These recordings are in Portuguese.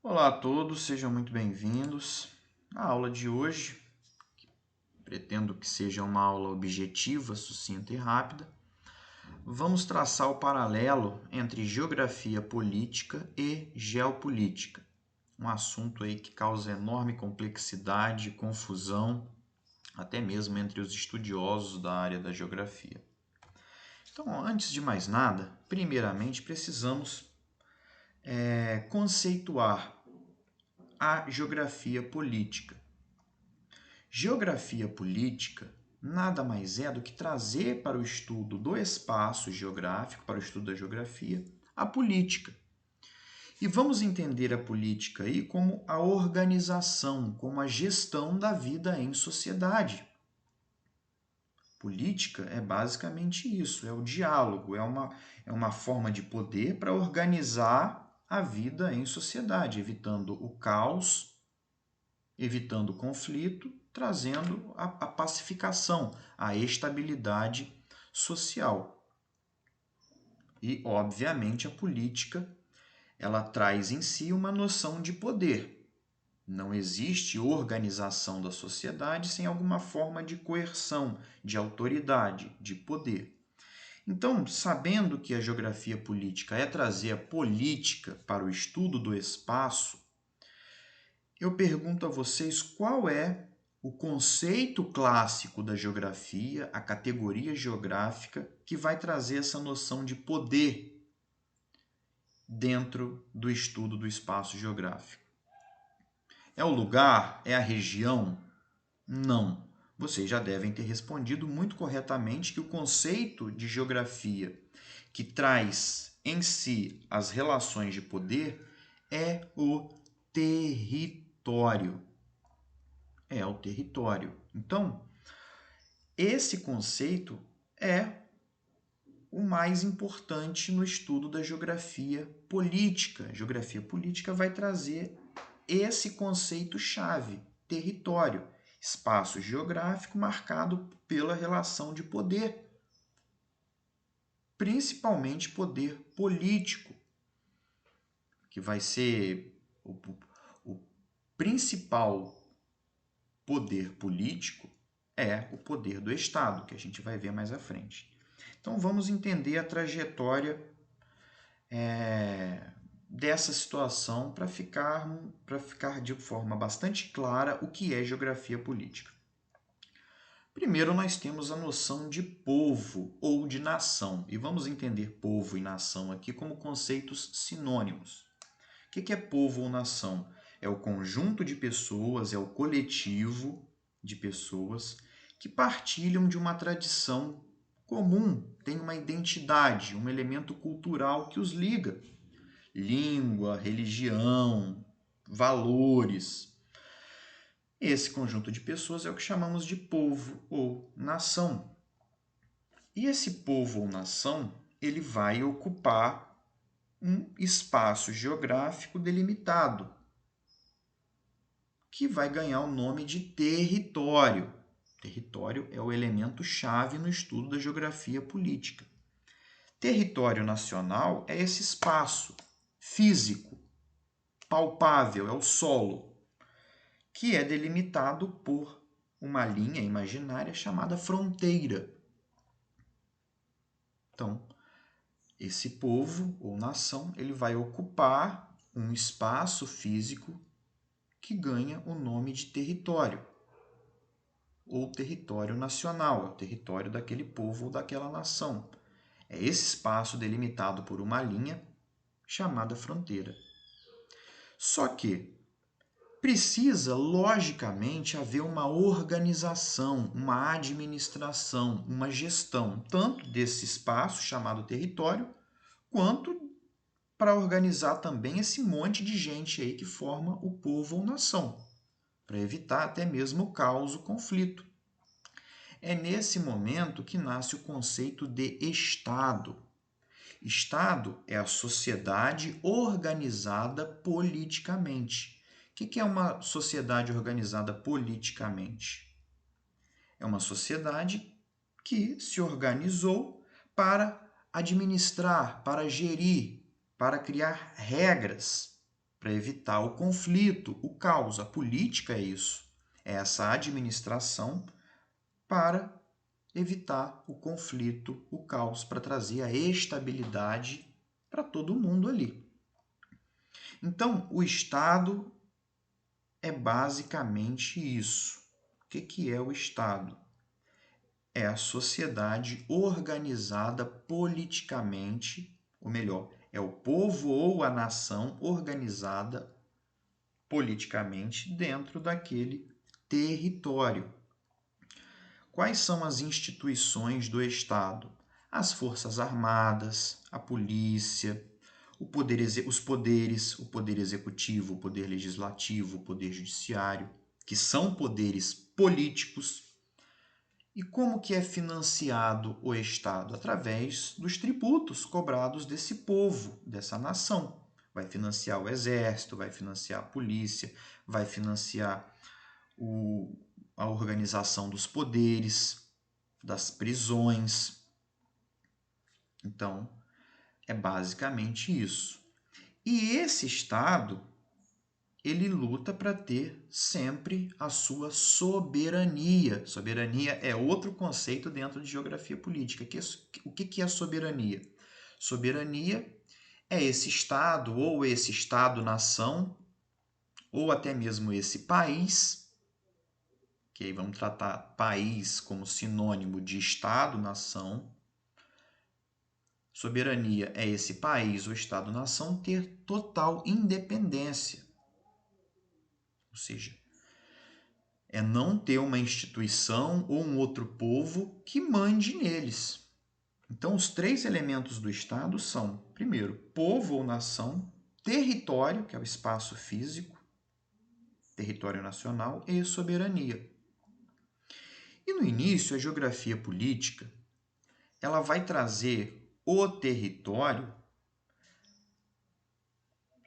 Olá a todos, sejam muito bem-vindos. A aula de hoje, pretendo que seja uma aula objetiva, sucinta e rápida. Vamos traçar o paralelo entre geografia política e geopolítica, um assunto aí que causa enorme complexidade e confusão, até mesmo entre os estudiosos da área da geografia. Então, antes de mais nada, primeiramente precisamos conceituar a geografia política. Geografia política nada mais é do que trazer para o estudo do espaço geográfico, para o estudo da geografia, a política. E vamos entender a política aí como a organização, como a gestão da vida em sociedade. Política é basicamente isso, é o diálogo, é uma forma de poder para organizar a vida em sociedade, evitando o caos, evitando o conflito, trazendo a pacificação, a estabilidade social. E, obviamente, a política ela traz em si uma noção de poder. Não existe organização da sociedade sem alguma forma de coerção, de autoridade, de poder. Então, sabendo que a geografia política é trazer a política para o estudo do espaço, eu pergunto a vocês qual é o conceito clássico da geografia, a categoria geográfica, que vai trazer essa noção de poder dentro do estudo do espaço geográfico. É o lugar? É a região? Não. Vocês já devem ter respondido muito corretamente que o conceito de geografia que traz em si as relações de poder é o território. É o território. Então, esse conceito é o mais importante no estudo da geografia política. A geografia política vai trazer esse conceito-chave, território, espaço geográfico marcado pela relação de poder, principalmente poder político, que vai ser o principal poder político é o poder do Estado, que a gente vai ver mais à frente. Então vamos entender a trajetória dessa situação para ficar de forma bastante clara o que é geografia política. Primeiro nós temos a noção de povo ou de nação, e vamos entender povo e nação aqui como conceitos sinônimos. O que é povo ou nação? É o conjunto de pessoas, é o coletivo de pessoas que partilham de uma tradição comum, tem uma identidade, um elemento cultural que os liga. Língua, religião, valores. Esse conjunto de pessoas é o que chamamos de povo ou nação. E esse povo ou nação, ele vai ocupar um espaço geográfico delimitado, que vai ganhar o nome de território. Território é o elemento-chave no estudo da geografia política. Território nacional é esse espaço físico, palpável, é o solo, que é delimitado por uma linha imaginária chamada fronteira. Então, esse povo ou nação, ele vai ocupar um espaço físico que ganha o nome de território, ou território nacional, é o território daquele povo ou daquela nação. É esse espaço delimitado por uma linha chamada fronteira. Só que precisa, logicamente, haver uma organização, uma administração, uma gestão, tanto desse espaço chamado território, quanto para organizar também esse monte de gente aí que forma o povo ou nação, para evitar até mesmo o caos, o conflito. É nesse momento que nasce o conceito de Estado. Estado é a sociedade organizada politicamente. O que é uma sociedade organizada politicamente? É uma sociedade que se organizou para administrar, para gerir, para criar regras. para evitar o conflito, o caos. A política é isso, é essa administração para evitar o conflito, o caos, para trazer a estabilidade para todo mundo ali. Então, o Estado é basicamente isso. O que é o Estado? É a sociedade organizada politicamente, ou melhor, é o povo ou a nação organizada politicamente dentro daquele território. Quais são as instituições do Estado? As Forças Armadas, a polícia, os poderes, o poder executivo, o poder legislativo, o poder judiciário, que são poderes políticos. E como que é financiado o Estado? Através dos tributos cobrados desse povo, dessa nação. Vai financiar o exército, vai financiar a polícia, vai financiar a organização dos poderes, das prisões. Então, é basicamente isso. E esse Estado, ele luta para ter sempre a sua soberania. Soberania é outro conceito dentro de geografia política. O que é soberania? Soberania é esse Estado, ou esse Estado-nação, ou até mesmo esse país, que aí vamos tratar país como sinônimo de Estado-nação. Soberania é esse país ou Estado-nação ter total independência. Ou seja, é não ter uma instituição ou um outro povo que mande neles. Então, os três elementos do Estado são, primeiro, povo ou nação, território, que é o espaço físico, território nacional, e soberania. E no início, a geografia política ela vai trazer o território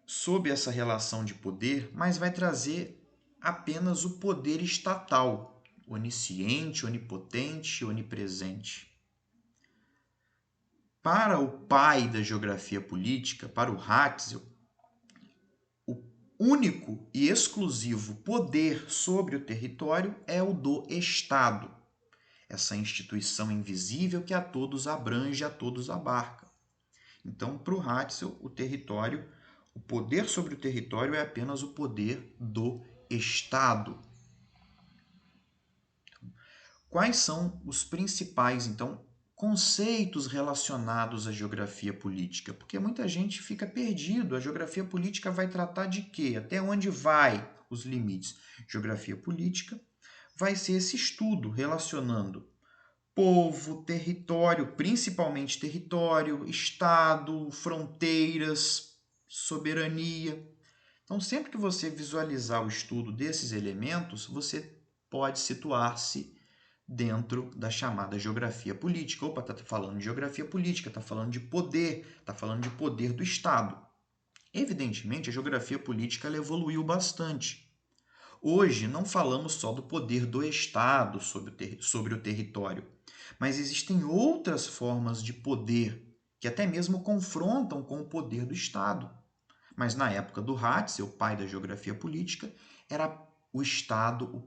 sob essa relação de poder, mas vai trazer apenas o poder estatal, onisciente, onipotente, onipresente. Para o pai da geografia política, para o Hatzel, o único e exclusivo poder sobre o território é o do Estado, essa instituição invisível que a todos abrange, a todos abarca. Então, para o Hatzel, o poder sobre o território é apenas o poder do Estado. Quais são os principais, então, conceitos relacionados à geografia política? Porque muita gente fica perdido. A geografia política vai tratar de quê? Até onde vai os limites? Geografia política vai ser esse estudo relacionando povo, território, principalmente território, estado, fronteiras, soberania. Então, sempre que você visualizar o estudo desses elementos, você pode situar-se dentro da chamada geografia política. Opa, está falando de geografia política, está falando de poder, está falando de poder do Estado. Evidentemente, a geografia política ela evoluiu bastante. Hoje, não falamos só do poder do Estado sobre o território, mas existem outras formas de poder que até mesmo confrontam com o poder do Estado. Mas na época do Hatzel, o pai da geografia política, era o Estado o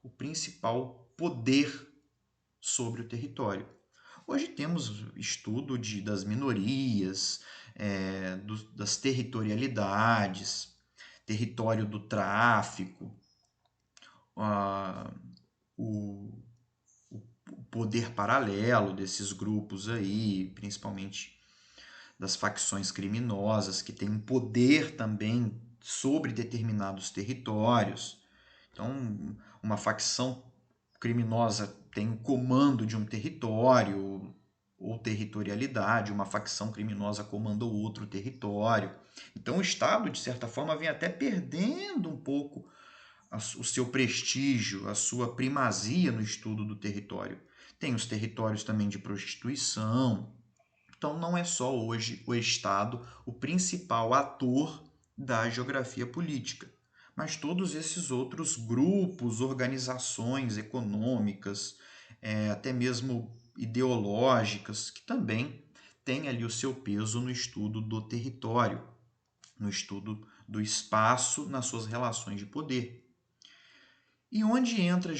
principal poder sobre o território. Hoje temos estudo das minorias, das territorialidades, território do tráfico, o poder paralelo desses grupos aí, principalmente das facções criminosas, que têm um poder também sobre determinados territórios. Então, uma facção criminosa tem o comando de um território ou territorialidade, uma facção criminosa comanda outro território. Então, o Estado, de certa forma, vem até perdendo um pouco o seu prestígio, a sua primazia no estudo do território. Tem os territórios também de prostituição. Então, não é só hoje o Estado o principal ator da geografia política, mas todos esses outros grupos, organizações econômicas, até mesmo ideológicas, que também têm ali o seu peso no estudo do território. no estudo do espaço nas suas relações de poder. E onde entra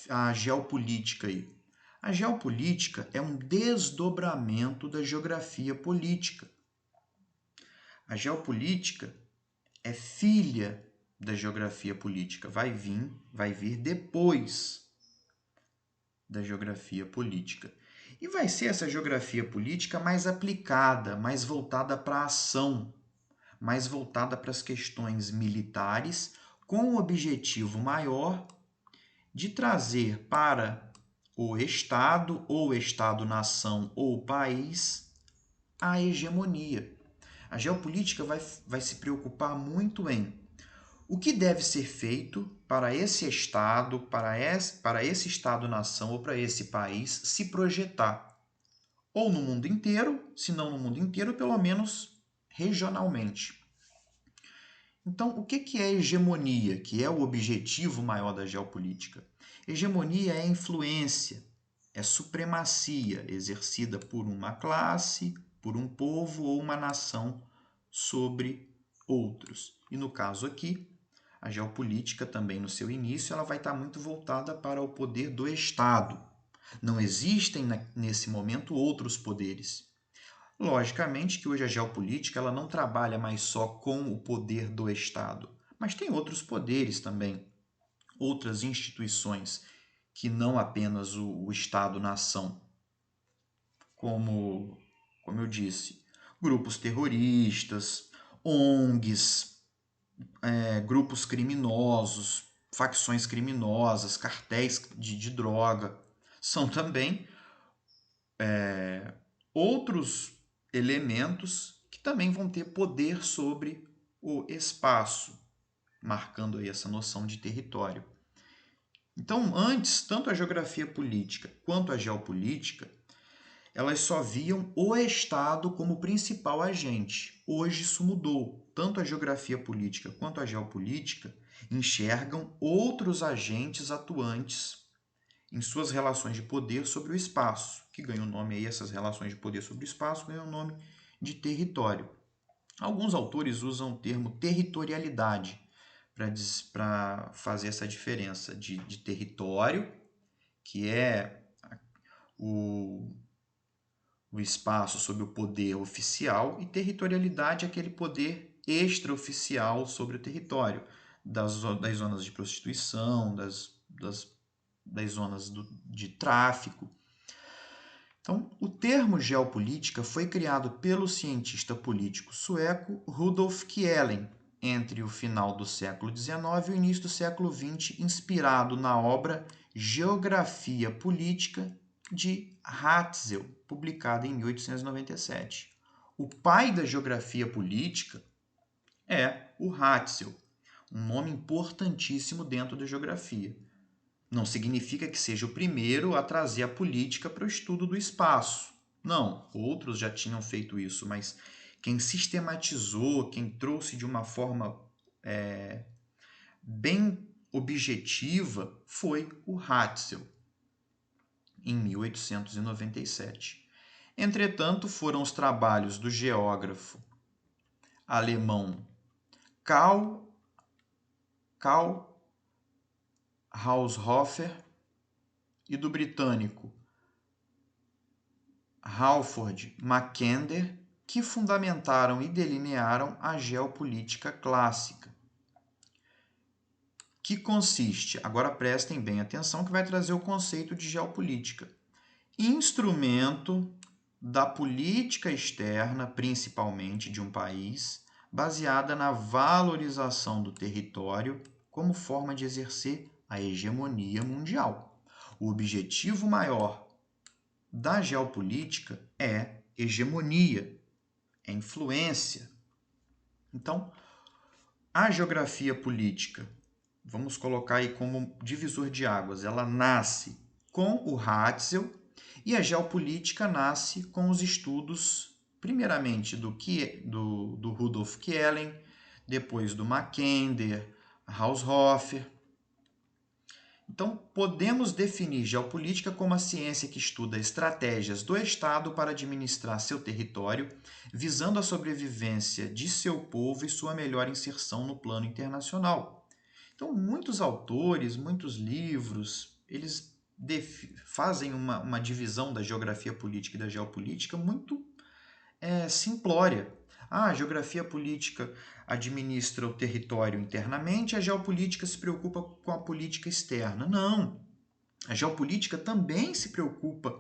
a geopolítica aí? A geopolítica é um desdobramento da geografia política. A geopolítica é filha da geografia política, vai vir depois da geografia política. E vai ser essa geografia política mais aplicada, mais voltada para a ação, mais voltada para as questões militares, com o objetivo maior de trazer para o Estado, ou Estado-nação, ou país, a hegemonia. A geopolítica vai se preocupar muito em o que deve ser feito para esse Estado, para esse Estado-nação ou para esse país se projetar, ou no mundo inteiro, se não no mundo inteiro, pelo menos regionalmente. Então, o que é hegemonia, que é o objetivo maior da geopolítica? Hegemonia é influência, é supremacia exercida por uma classe, por um povo ou uma nação sobre outros. E no caso aqui, a geopolítica também no seu início, ela vai estar muito voltada para o poder do Estado. Não existem nesse momento outros poderes. Logicamente que hoje a geopolítica ela não trabalha mais só com o poder do Estado, mas tem outros poderes também, outras instituições que não apenas o Estado-nação, como eu disse, grupos terroristas, ONGs, grupos criminosos, facções criminosas, cartéis de droga, são também outros elementos que também vão ter poder sobre o espaço, marcando aí essa noção de território. Então, antes, tanto a geografia política quanto a geopolítica, elas só viam o Estado como principal agente. Hoje isso mudou. Tanto a geografia política quanto a geopolítica enxergam outros agentes atuantes em suas relações de poder sobre o espaço, que ganham o nome aí, essas relações de poder sobre o espaço, ganham o nome de território. Alguns autores usam o termo territorialidade para fazer essa diferença de território, que é o espaço sob o poder oficial, e territorialidade é aquele poder extraoficial sobre o território, das zonas de prostituição, das zonas de tráfico. Então, o termo geopolítica foi criado pelo cientista político sueco Rudolf Kjellén entre o final do século XIX e o início do século XX, inspirado na obra Geografia Política de Hatzel, publicada em 1897. O pai da geografia política é o Hatzel, um nome importantíssimo dentro da geografia. Não significa que seja o primeiro a trazer a política para o estudo do espaço. Não, outros já tinham feito isso, mas quem sistematizou, quem trouxe de uma forma bem objetiva foi o Hatzel, em 1897. Entretanto, foram os trabalhos do geógrafo alemão Karl Haushofer e do britânico Halford Mackinder que fundamentaram e delinearam a geopolítica clássica, que consiste, agora prestem bem atenção, que vai trazer o conceito de geopolítica, instrumento da política externa, principalmente de um país, baseada na valorização do território como forma de exercer a hegemonia mundial. O objetivo maior da geopolítica é hegemonia, é influência. Então, a geografia política, vamos colocar aí como divisor de águas, ela nasce com o Hatzel e a geopolítica nasce com os estudos, primeiramente do Rudolf Kjellén, depois do Mackinder, Haushofer. Então, podemos definir geopolítica como a ciência que estuda estratégias do Estado para administrar seu território, visando a sobrevivência de seu povo e sua melhor inserção no plano internacional. Então, muitos autores, muitos livros, eles fazem uma divisão da geografia política e da geopolítica muito simplória. A geografia política administra o território internamente, a geopolítica se preocupa com a política externa. Não. A geopolítica também se preocupa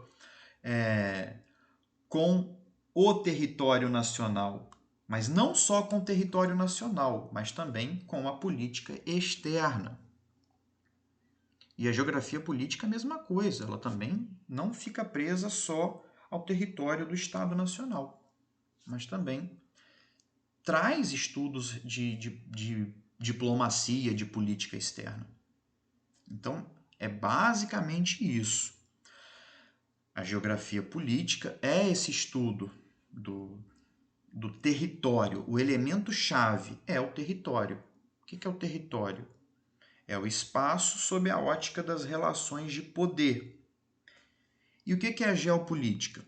com o território nacional, mas não só com o território nacional, mas também com a política externa. E a geografia política é a mesma coisa, ela também não fica presa só ao território do Estado Nacional, mas também traz estudos de diplomacia, de política externa. Então, é basicamente isso. A geografia política é esse estudo do território. O elemento-chave é o território. O que é o território? É o espaço sob a ótica das relações de poder. E o que é a geopolítica?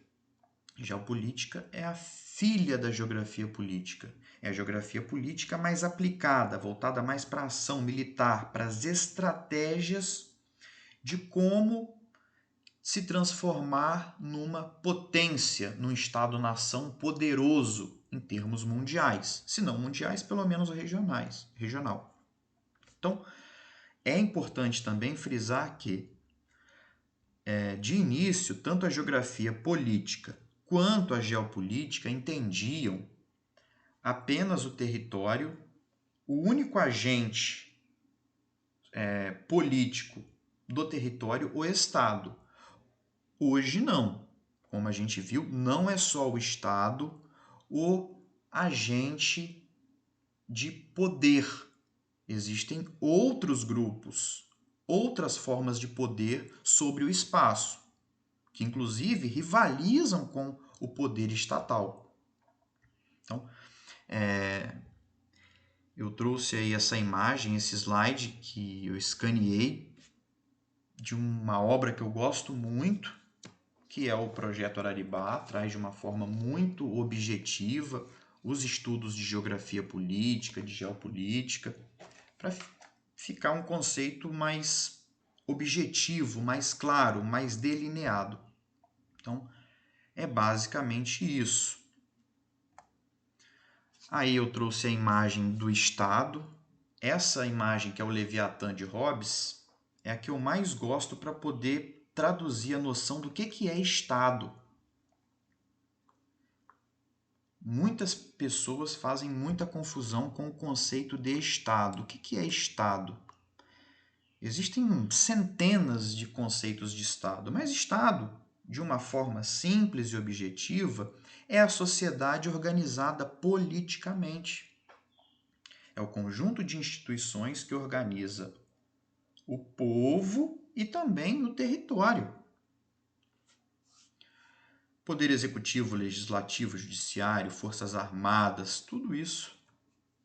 Geopolítica é a filha da geografia política. É a geografia política mais aplicada, voltada mais para a ação militar, para as estratégias de como se transformar numa potência, num Estado-nação poderoso em termos mundiais. Se não mundiais, pelo menos regional. Então, é importante também frisar que, de início, tanto a geografia política quanto a geopolítica entendiam apenas o território, o único agente político do território, o Estado. Hoje não. Como a gente viu, não é só o Estado o agente de poder. Existem outros grupos, outras formas de poder sobre o espaço, que inclusive rivalizam com o poder estatal. Então, eu trouxe aí essa imagem, esse slide que eu escaneei de uma obra que eu gosto muito, que é o Projeto Araribá, traz de uma forma muito objetiva os estudos de geografia política, de geopolítica, para ficar um conceito mais objetivo, mais claro, mais delineado. Então, é basicamente isso. Aí eu trouxe a imagem do Estado. Essa imagem, que é o Leviatã de Hobbes, é a que eu mais gosto para poder traduzir a noção do que é Estado. Muitas pessoas fazem muita confusão com o conceito de Estado. O que é Estado? Existem centenas de conceitos de Estado, mas Estado, de uma forma simples e objetiva, é a sociedade organizada politicamente. É o conjunto de instituições que organiza o povo e também o território. Poder executivo, legislativo, judiciário, forças armadas, tudo isso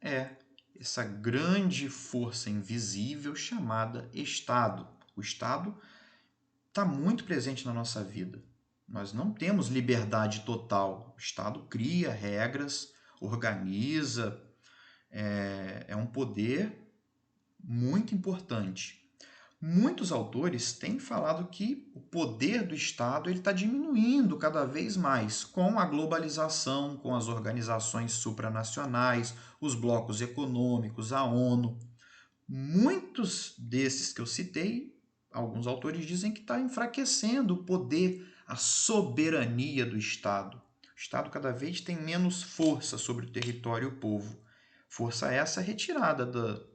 é essa grande força invisível chamada Estado. O Estado está muito presente na nossa vida. Nós não temos liberdade total. O Estado cria regras, organiza, é um poder muito importante. Muitos autores têm falado que o poder do Estado está diminuindo cada vez mais com a globalização, com as organizações supranacionais, os blocos econômicos, a ONU. Muitos desses que eu citei, alguns autores dizem que está enfraquecendo o poder, a soberania do Estado. O Estado cada vez tem menos força sobre o território e o povo. Força essa retirada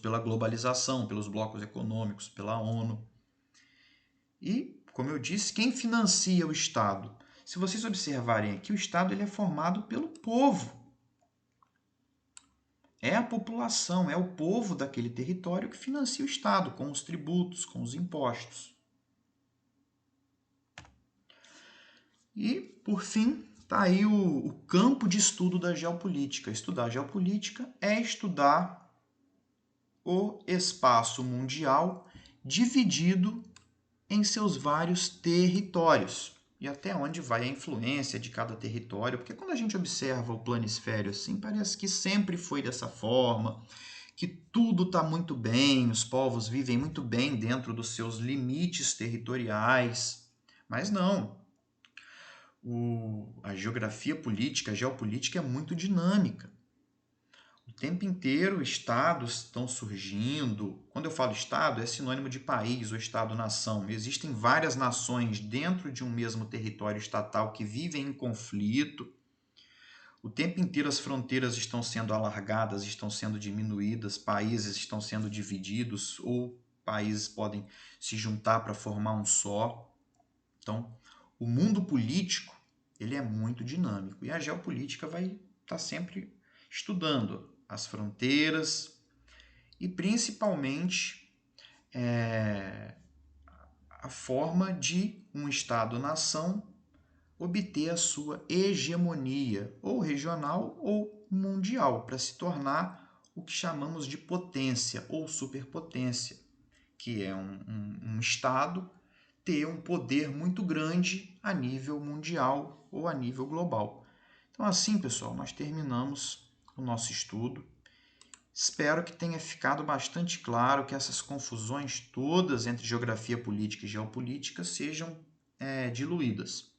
pela globalização, pelos blocos econômicos, pela ONU. E, como eu disse, quem financia o Estado? Se vocês observarem aqui, o Estado ele é formado pelo povo. É a população, é o povo daquele território que financia o Estado, com os tributos, com os impostos. E, por fim, está aí o campo de estudo da geopolítica. Estudar geopolítica é estudar o espaço mundial dividido em seus vários territórios. E até onde vai a influência de cada território, porque quando a gente observa o planisfério assim, parece que sempre foi dessa forma, que tudo está muito bem, os povos vivem muito bem dentro dos seus limites territoriais, mas não. A geografia política, a geopolítica é muito dinâmica. O tempo inteiro estados estão surgindo. Quando eu falo estado, é sinônimo de país ou estado-nação. Existem várias nações dentro de um mesmo território estatal que vivem em conflito. O tempo inteiro as fronteiras estão sendo alargadas, estão sendo diminuídas, países estão sendo divididos ou países podem se juntar para formar um só. Então, o mundo político ele é muito dinâmico e a geopolítica vai estar sempre estudando as fronteiras e principalmente a forma de um Estado-nação obter a sua hegemonia, ou regional ou mundial, para se tornar o que chamamos de potência ou superpotência, que é um Estado ter um poder muito grande a nível mundial ou a nível global. Então, assim, pessoal, nós terminamos o nosso estudo. Espero que tenha ficado bastante claro que essas confusões todas entre geografia política e geopolítica sejam diluídas.